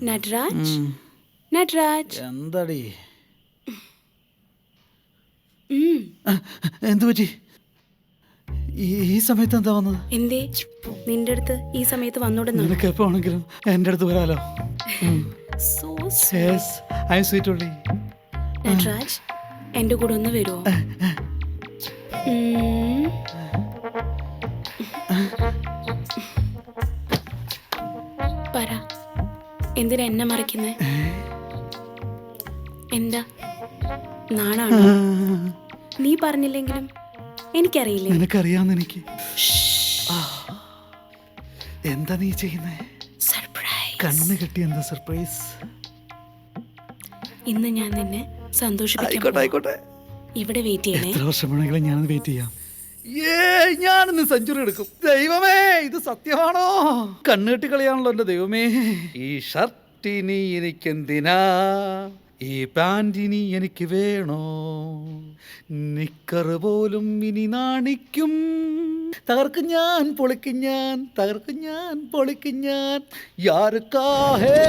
നട്രാജ് നട്രാജ് എന്താടി എന്തു പറ്റി ഈ സമയത്ത് എന്താ വന്നത്? എന്തേ നിന്റെ അടുത്ത് ഈ സമയത്ത് വന്നോടുന്നു? നിനക്ക് എപ്പോ ആണെങ്കിലും എൻ്റെ അടുത്ത് വരാലോ. നട്രാജ് എന്റെ കൂടെ ഒന്ന് വരുമോ? പറ, എന്തിനാ എന്നെ മറിക്കുന്നേ? എന്താ നാണാണോ? നീ പറഞ്ഞില്ലെങ്കിലും എനിക്കറിയില്ലേ. നിനക്കറിയാവുന്ന എനിക്ക് എന്താ നീ ചെയ്യുന്നേ? സർപ്രൈസ്. കണ്ണ് കെട്ടി എന്താ സർപ്രൈസ്? ഇന്ന് ഞാൻ നിന്നെ സന്തോഷിപ്പിക്കാം. ആയിക്കോട്ടെ. ഇവിടെ വെയിറ്റ് ചെയ്യണേ. എത്ര വർഷം വേണമെങ്കിലും ഞാനത് വെയിറ്റ് ചെയ്യാം. ഞാനിന്ന് സെഞ്ചുറി എടുക്കും. ദൈവമേ, ഇത് സത്യമാണോ? കണ്ണുകെട്ടി കളിയാണല്ലോ എന്റെ ദൈവമേ. ഈ ഷർട്ടിനി എനിക്കെന്തിനാ, ഈ പാൻറ്റിനി എനിക്ക് വേണോ, നിക്കറ് പോലും ഇനി നാണിക്കും. തകർക്കും ഞാൻ, പൊളിക്കും ഞാൻ, തകർക്കും ഞാൻ, പൊളിക്കും ഞാൻ. യാർക്കാഹേ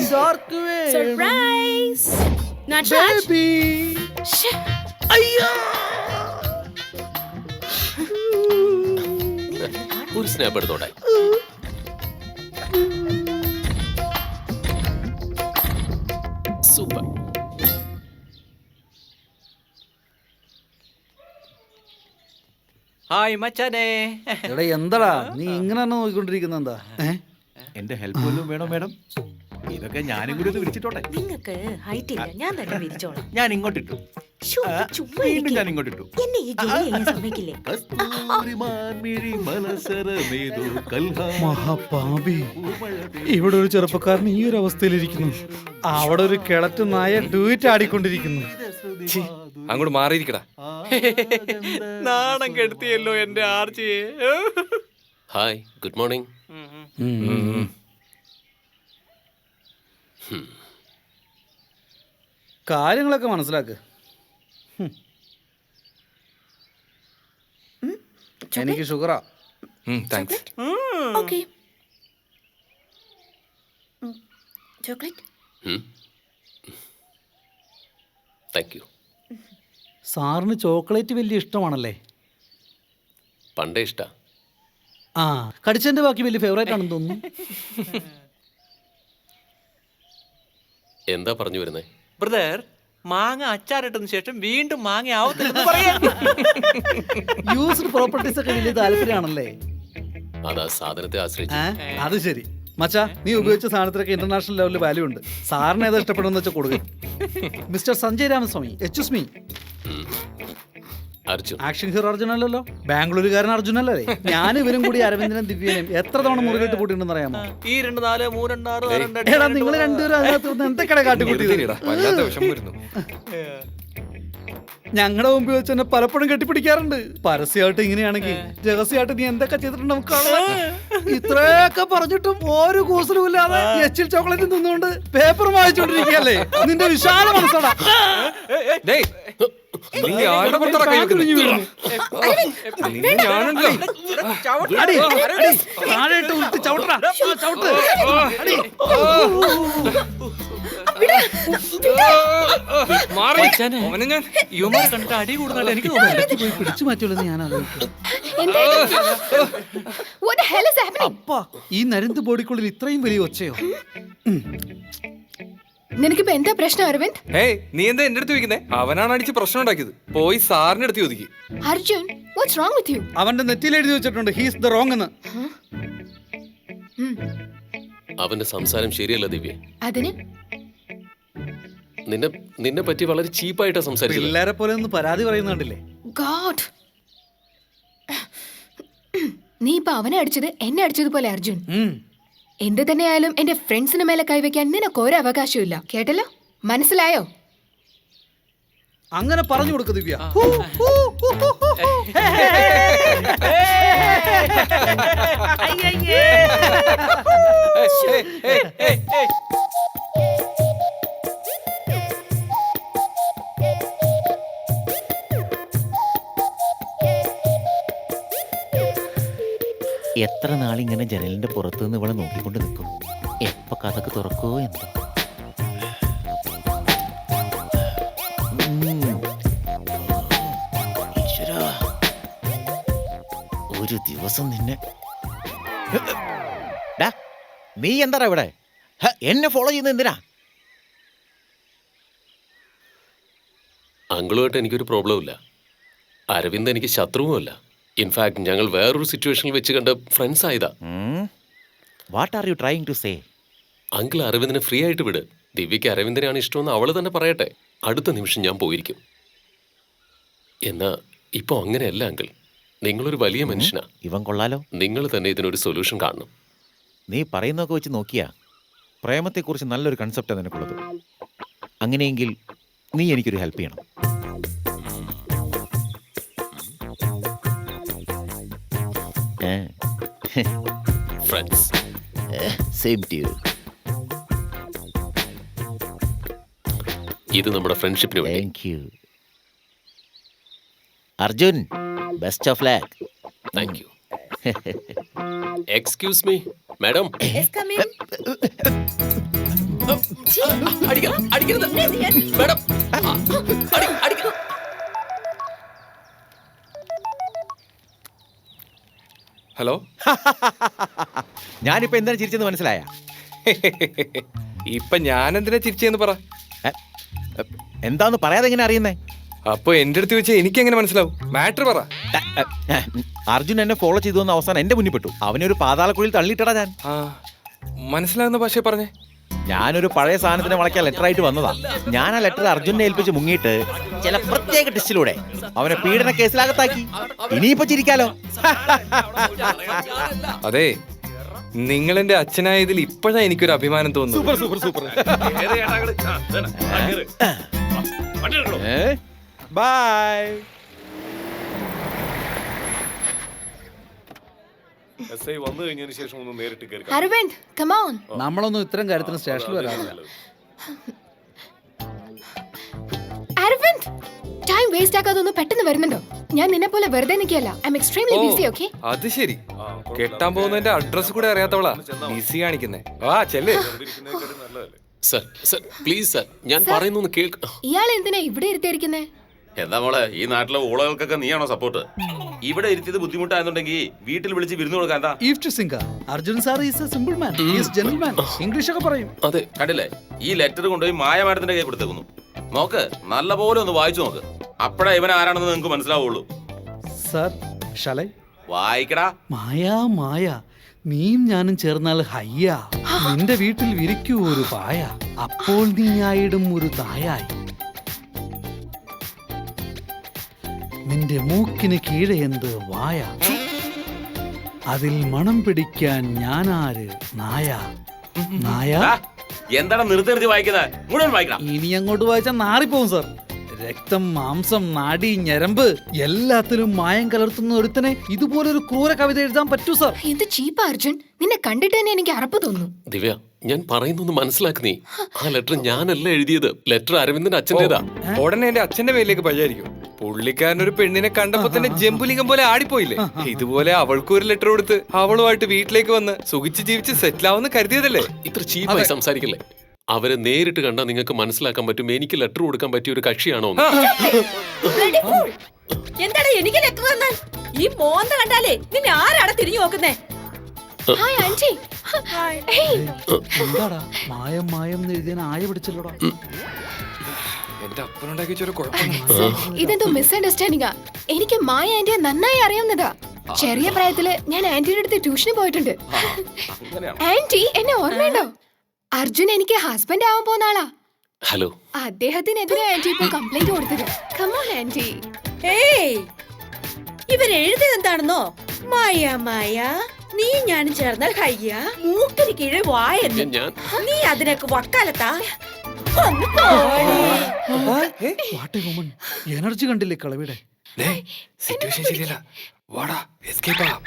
ഇതാർക്ക് വേണം? സർപ്രൈസ് നട്രാജ്. ബേബി അയ്യോ, ഒരു സ്നാപ്പ് എടുത്തോട്ടെ. സൂപ്പർ. ഹായ് മച്ചാനെ. എടാ എന്താടാ നീ ഇങ്ങനെ നോക്കിക്കൊണ്ടിരിക്കുന്ന? എന്താ എന്റെ ഹെൽപ്പ് വല്ലതും വേണോ മേഡം? ഇതൊക്കെ ഞാനും കൂടി ഒന്ന് വിരിച്ചിട്ടോട്ടെ. നിങ്ങൾക്ക് ഹൈറ്റ് ഇല്ല, ഞാൻ തന്നെ വിരിച്ചോളാം. ഞാൻ ഇങ്ങോട്ടിട്ടു, വീണ്ടും ഞാൻ ഇങ്ങോട്ടിട്ടു. എന്നെ ഈ ജോലി ചെയ്യാൻ സമ്മതിക്കില്ലേ? മഹാപാപി, ഇവിടെ ഒരു ചെറുപ്പക്കാരൻ ഈ ഒരു അവസ്ഥയിലിരിക്കുന്നു. അവിടെ ഒരു കിളറ്റ് നായ ഡൂറ്റ് ആടിക്കൊണ്ടിരിക്കുന്നു. അങ്ങോട്ട് മാറിയിരിക്കടാ. നാണം കെടുത്തിയല്ലോ എന്റെ ആർച്ചിയെ. Hi, good morning. കാര്യങ്ങളൊക്കെ മനസ്സിലാക്ക്. എനിക്ക് ഷുഗറാ. Thanks. Okay. Chocolate. Thank you. സാറിന് ചോക്ലേറ്റ് വലിയ ഇഷ്ടമാണല്ലേ? പണ്ടേ ഇഷ്ടാ. ആ, കടിച്ചതിന്റെ ബാക്കി വലിയ ഫേവറേറ്റ് ആണെന്ന് തോന്നുന്നു. എന്താ പറഞ്ഞു വരുന്നേ? ബ്രദർ, മാങ്ങ അച്ചാറിട്ടതിന് ശേഷം വീണ്ടും മാങ്ങ ആവത്തില്ലെന്ന് പറയാ. യൂസ്ഡ് പ്രോപ്പർട്ടീസ് ഒക്കെ വലിയ താല്പര്യമാണല്ലേ? അതാ സാധനത്തെ ആശ്രയിച്ചു. അത് ശരി മച്ചാ, നീ ഉപയോഗിച്ച സാധനത്തിനൊക്കെ ഇന്റർനാഷണൽ ലെവലിൽ വാല്യൂ ഉണ്ട്. സാറിന് ഏതാ ഇഷ്ടപ്പെടുന്ന വെച്ചാൽ കൊടുക്കും. മിസ്റ്റർ സഞ്ജയ് രാമസ്വാമി, എച്ച് മീ. അർജുൻ. ആക്ഷൻ ഹീറോ അർജുൻ അല്ലല്ലോ, ബാംഗ്ലൂരുകാരൻ അർജുൻ അല്ലേ? ഞാൻ ഇവരും കൂടി അരവിന്ദനും ദിവ്യനും എത്ര തവണ മുറിയിലിട്ട് പൂട്ടിട്ടുണ്ടെന്ന് അറിയാമോ? ഈ 2 4 3 2 6 എടാ, നിങ്ങൾ രണ്ടുപേരും അതിനകത്ത് എന്തൊക്കെ കാട്ടിക്കൂട്ടിയത്? ഞങ്ങളുടെ മുമ്പിൽ വെച്ച് തന്നെ പലപ്പോഴും കെട്ടിപ്പിടിക്കാറുണ്ട്. പരസ്യമായിട്ട് ഇങ്ങനെയാണെങ്കിൽ രഹസ്യമായിട്ട് നീ എന്തൊക്കെ ചെയ്തിട്ടുണ്ട് നമുക്ക് കാണാം. ഇത്രയൊക്കെ പറഞ്ഞിട്ടും ഒരു കൂസലും ഇല്ലാതെ എച്ചിൽ ചോക്ലേറ്റ് നിന്നുകൊണ്ട് പേപ്പർ വായിച്ചോണ്ടിരിക്കല്ലേ? നിന്റെ വിശാല മനസ്സാടാ. അടി കൂടുതൽ എനിക്ക് തോന്നുന്നു. പിടിച്ചു മാറ്റുള്ളൂ ഞാൻ ആലോചിക്കും. അപ്പാ, ഈ നരന്ത് ബോഡിക്കുള്ളിൽ ഇത്രയും വലിയ ഒച്ചയോ? നിനക്കിപ്പോ എന്താ പ്രശ്നം അരവിന്ദ്? നീ എന്താ എന്റെ അടുത്ത് ചോദിക്കുന്നേ? അവനാണ് അടിച്ച് പ്രശ്നം ഉണ്ടാക്കിയത്. പോയി സാറിന്റെ അടുത്ത് ചോദിക്കും. Arjun, what's wrong with you? അവന്റെ നെറ്റിയിൽ എഴുതി വെച്ചിട്ടുണ്ട് ഹീസ് ദ റോങ് എന്ന്. അവന്റെ സംസാരം ശരിയല്ല ദിവ്യ. അതിന് നിന്നെ പറ്റി വളരെ ചീപ്പായിട്ടാ സംസാരിച്ചത്. പിള്ളേരെ പോലെ ഒന്ന് പരാതി പറയുന്നുണ്ടല്ലേ? ഗോഡ്, നീ ഇപ്പൊ അവനെ അടിച്ചത് എന്നെ അടിച്ചതുപോലെ അർജുൻ. എന്ത് തന്നെയായാലും എന്റെ ഫ്രണ്ട്സിന് മേലെ കൈവയ്ക്കാൻ നിനക്ക് ഒരു അവകാശമില്ല, കേട്ടല്ലോ? മനസ്സിലായോ? അങ്ങനെ പറഞ്ഞു കൊടുക്ക ദിവ്യ. എത്ര നാളിങ്ങനെ ജനലിന്റെ പുറത്തു നിന്ന് ഇവിടെ നോക്കിക്കൊണ്ട് നിൽക്കും? എപ്പോ കഥക്ക് തുറക്കുവോ എന്തോ. ഈശ്വരാ, ഒരു ദിവസം നിന്നെ. ഡാ, നീ എന്താ ഇവിടെ എന്നെ ഫോളോ ചെയ്യുന്നത് എന്തിനാ? അങ്കിളുമായിട്ട് എനിക്കൊരു പ്രോബ്ലം ഇല്ല. അരവിന്ദ് എനിക്ക് ശത്രുവുമല്ല. ഇൻഫാക്ട് ഞങ്ങൾ വേറൊരു സിറ്റുവേഷനിൽ വെച്ച് കണ്ട് ഫ്രണ്ട്സ് ആയതാ. What are you trying to say? Uncle അരവിന്ദിനെ ഫ്രീ ആയിട്ട് വിട്. ദിവ്യയ്ക്ക് അരവിന്ദനെയാണ് ഇഷ്ടമെന്ന് അവള് തന്നെ പറയട്ടെ. അടുത്ത നിമിഷം ഞാൻ പോയിരിക്കും. എന്നാ ഇപ്പൊ അങ്ങനെയല്ല അങ്കിൾ. നിങ്ങളൊരു വലിയ മനുഷ്യനാ. ഇവൻ കൊള്ളാലോ. നിങ്ങൾ തന്നെ ഇതിനൊരു സൊല്യൂഷൻ കാണണം. നീ പറയുന്നതൊക്കെ വെച്ച് നോക്കിയാ പ്രേമത്തെക്കുറിച്ച് നല്ലൊരു കൺസെപ്റ്റാണ് നിനക്കുള്ളത്. അങ്ങനെയെങ്കിൽ നീ എനിക്കൊരു ഹെൽപ്പ് ചെയ്യണം. ഫ്രണ്ട്സ്. Same to you. ഇത് നമ്മുടെ ഫ്രണ്ട്ഷിപ്പിന് വേണ്ടി. Thank you Arjun. Best of luck. Thank you. Excuse me madam. Hello. ഞാനിപ്പോ എന്താണ് ചിരിച്ചെന്ന് മനസ്സിലായ? ഇപ്പൊ ഞാൻ എന്തിനാ ചിരിച്ചെന്ന് പറ. എന്താന്ന് പറയാതെ എങ്ങനെ അറിയുന്നേ? അപ്പൊ എന്റെ അടുത്ത് വെച്ച് എനിക്ക് എങ്ങനെ മനസ്സിലാവും? മാറ്റർ പറ. അർജുൻ എന്നെ ഫോളോ ചെയ്തു വന്ന അവസാനം എന്റെ മുന്നിൽ പെട്ടു. അവനൊരു പാതാളക്കുഴിയിൽ തള്ളിയിട്ടടാ ഞാൻ. ആ, മനസ്സിലാകുന്ന ഭാഷ പറഞ്ഞേ. ഞാനൊരു പഴയ സാധനത്തിനെ വളയ്ക്കാൻ ലെറ്റർ ആയിട്ട് വന്നതാ. ഞാൻ ആ ലെറ്റർ അർജുനെ ഏൽപ്പിച്ച് മുങ്ങിയിട്ട് ചില പ്രത്യേക ടെസ്റ്റിലൂടെ അവനെ പീഡന കേസിലകത്താക്കി. ഇനിയിപ്പോ ചിരിക്കാലോ. അതെ, നിങ്ങൾ എന്റെ അച്ഛനായതിൽ ഇപ്പോഴാണ് എനിക്കൊരു അഭിമാനം തോന്നുന്നു. ബൈ. Aravind, come on. നമ്മളൊന്നും ഇത്തരം കാര്യത്തിന് സ്റ്റേഷനിൽ വരാറില്ല. അരവിന്ദ്, ടൈം വേസ്റ്റ് ആക്കാതെ ഒന്ന് പെട്ടെന്ന് വരുന്നുണ്ടോ? ഞാൻ നിന്നെ പോലെ വെറുതെ നിൽക്കല്ല. I am extremely busy. Okay? അത് ശരി. കെട്ടാൻ പോകുന്നതിന്റെ അഡ്രസ് കൂടെ അറിയാത്തവളാ ബിസി കാണിക്കുന്നേ. ആ ചെല്ലേ. സർ സർ പ്ലീസ് സർ, ഞാൻ പറയുന്നൊന്ന് കേൾക്ക്. ഇയാൾ എന്തിനാ ഇവിടെ ഇരുത്തിയിരിക്കുന്നേ? എന്താ മോളെ, ഈ നാട്ടിലെ ഊളകൾക്കൊക്കെ നീയാണോ സപ്പോർട്ട്? ഇവിടെ ഇരുത്തിയത് ബുദ്ധിമുട്ടായെന്നുണ്ടെങ്കിൽ വീട്ടിൽ വിളിച്ച് വിരുന്ന് കൊടുക്കാൻ എന്താ? ഈവ് ടു സിംഗ. Arjun sir is a simple man. He is gentleman. English ഒക്കെ പറയും. അതെ. കണ്ടില്ലേ, ഈ ലെറ്റർ കൊണ്ടുപോയി മായ മാഡത്തിന്റെ കൈ കൊടുത്തേക്കുന്നു. നോക്ക്, നല്ലപോലെ ഒന്ന് വായിച്ചു നോക്ക്. അപ്പഴേ ഇവൻ ആരാണെന്ന് നിങ്ങൾക്ക് മനസ്സിലാവുള്ളൂ. സാർ ഷാലൈ വായിക്കടാ. മായാ മായ, നീയും ഞാനും ചേർന്നാൽ ഹയ്യ. നിന്റെ വീട്ടിൽ വിരിക്കൂ ഒരു പായ, അപ്പോൾ നീ ആയിടും ഒരു തായായി. നിന്റെ മൂക്കിന് കീഴെ എന്ത് വായ, അതിൽ മണം പിടിക്കാൻ ഞാനാര് നായ. നായ. ആ, എന്താണ് നിർത്തി വായിക്കുന്നത്? മുഴുവൻ വായിക്കണം. ഇനി അങ്ങോട്ട് വായിച്ചാൽ നാറിപ്പോവും സാർ. രക്തം, മാംസം, നാഡി, ഞരമ്പ് എല്ലാത്തിലും മായം കലർത്തുന്ന ഒരുത്തനെ ഇതുപോലൊരു ക്രൂര കവിത എഴുതാൻ പറ്റൂ സാർ. എന്ത് ചീപ്പാ അർജുൻ. നിന്നെ കണ്ടിട്ട് തന്നെ എനിക്ക് അറപ്പ് തോന്നുന്നു. ദിവ്യ, ഞാൻ പറയുന്നൊന്ന് മനസ്സിലാക്ക് നീ. ആ ലെറ്റർ ഞാനല്ല എഴുതിയത്. ലെറ്റർ അരവിന്ദന്റെ അച്ഛൻ്റെതാ. ഉടനെ എന്റെ അച്ഛന്റെ പേരിലേക്ക് പഴയായിരിക്കും. പുള്ളിക്കാരൻ ഒരു പെണ്ണിനെ കണ്ടപ്പോ തന്നെ ജംബുലിംഗം പോലെ ആടിപ്പോയില്ലേ? ഇതുപോലെ അവൾക്ക് ഒരു ലെറ്റർ കൊടുത്ത് അവളുമായിട്ട് വീട്ടിലേക്ക് വന്ന് സുഖിച്ച് ജീവിച്ച് സെറ്റിൽ ആവുന്ന കരുതിയതല്ലേ? ഇത്ര ചീപ്പായി സംസാരിക്കല്ലേ. അവരെ നേരിട്ട് കണ്ടാൽ നിങ്ങൾക്ക് മനസ്സിലാക്കാൻ പറ്റും എനിക്ക് ലെറ്റർ കൊടുക്കാൻ പറ്റിയ ഒരു കക്ഷിയാണോ എന്ന്. എന്താടാ എനിക്ക് ലെറ്റർ തന്നാൽ? ഈ മോന്ത കണ്ടാലേ നിന്നെ ആരാണ് തിരിഞ്ഞു നോക്കുന്നേ? Hi aunty. ഹേയ്. എന്താടാ മായം മായം എഴുതിയ ആയ പിടിച്ചല്ലോടാ. എന്റെ അപ്പനുണ്ടാക്കി വെച്ചൊരു കുഴപ്പമില്ല. ഇതെന്തോ മിസ്അണ്ടർസ്റ്റാൻഡിംഗാ. എനിക്ക് മായ ആന്റിയെ നന്നായി അറിയാവുന്നതാ. ചെറിയ പ്രായത്തില് ഞാൻ ആന്റിയുടെ അടുത്ത് ട്യൂഷന് പോയിട്ടുണ്ട്. ആന്റി എന്നെ ഓർമ്മയുണ്ടോ? അർജുൻ എനിക്ക് ഹസ്ബൻഡ് ആവാൻ പോകുന്ന ആളാ. ഹലോ. അദ്ദേഹത്തിനെതിരെ ആന്റി ഇപ്പൊ കംപ്ലൈന്റ് കൊടുത്തത്. Come on aunty. ഏയ്, ഇവരെഴുതിയത് എന്താണെന്നോ? മായ മായ, നീ ഞാനും ചേർന്നാൽ ഹയ്യ, മൂക്കിന് കീഴെ വായെന്ന്. ഞാൻ നീ അതിനൊക്കെ വക്കാലത്താ. What a woman. എനർജി കണ്ടില്ലേ കളവിടെ. സിറ്റുവേഷൻ ശരിയല്ല. വാടാ, എസ്കേപ്പ് ആവാം.